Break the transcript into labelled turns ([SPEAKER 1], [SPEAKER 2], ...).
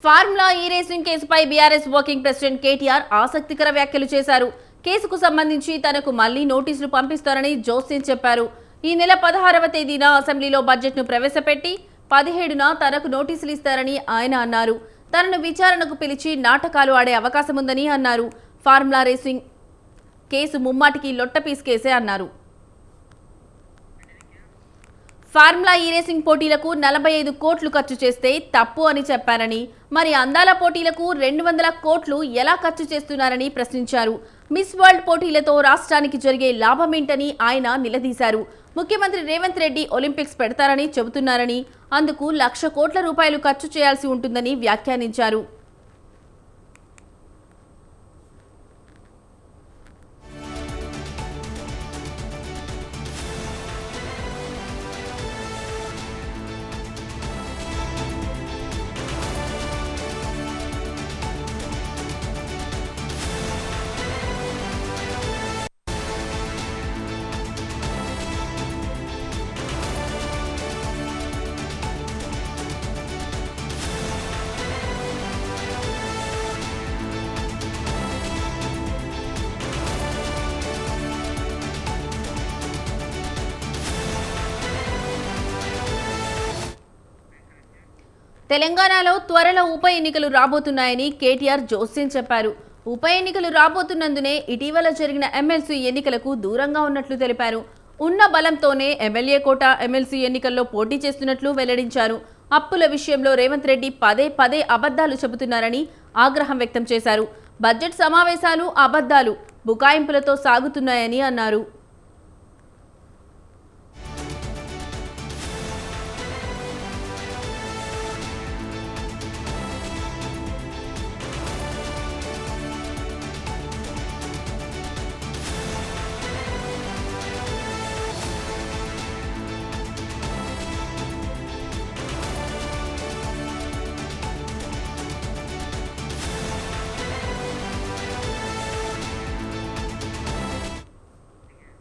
[SPEAKER 1] Formula ఈ racing కేసుపై BRS working president KTR ఆసక్తికర వ్యాఖ్యలు చేశారు. కేసుకు సంబంధించి తనకు మళ్లీ నోటీసులు పంపిస్తారని జోస్యం చెప్పారు. ఈ నెల 16వ తేదీన అసెంబ్లీలో బడ్జెట్ను ప్రవేశపెట్టి 17న తనకు నోటీసులు ఇస్తారని ఆయన అన్నారు. తనను విచారణకు పిలిచి నాటకాలు ఆడే అవకాశం ఉందని అన్నారు. ఫార్ములా రేసింగ్ కేసు ముమ్మాటికి లొట్టపీస్ కేసే అన్నారు. ఫార్ములా ఈ రేసింగ్ పోటీలకు 45 కోట్లు ఖర్చు చేస్తే తప్పు అని చెప్పారని, మరి అందాల పోటీలకు 200 కోట్లు ఎలా ఖర్చు చేస్తున్నారని ప్రశ్నించారు. మిస్ వరల్డ్ పోటీలతో రాష్ట్రానికి జరిగే లాభమేంటని ఆయన నిలదీశారు. ముఖ్యమంత్రి రేవంత్ రెడ్డి ఒలింపిక్స్ పెడతారని చెబుతున్నారని, అందుకు 1,00,000 కోట్ల రూపాయలు ఖర్చు చేయాల్సి ఉంటుందని వ్యాఖ్యానించారు. తెలంగాణలో త్వరలో ఉప ఎన్నికలు రాబోతున్నాయని కేటీఆర్ జోస్యం చెప్పారు. ఉప ఎన్నికలు రాబోతున్నందునే ఇటీవల జరిగిన ఎమ్మెల్సీ ఎన్నికలకు దూరంగా ఉన్నట్లు తెలిపారు. ఉన్న బలంతోనే ఎమ్మెల్యే కోట ఎమ్మెల్సీ ఎన్నికల్లో పోటీ చేస్తున్నట్లు వెల్లడించారు. అప్పుల విషయంలో రేవంత్ రెడ్డి పదే అబద్ధాలు చెబుతున్నారని ఆగ్రహం వ్యక్తం చేశారు. బడ్జెట్ సమావేశాలు అబద్ధాలు, బుకాయింపులతో సాగుతున్నాయని అన్నారు.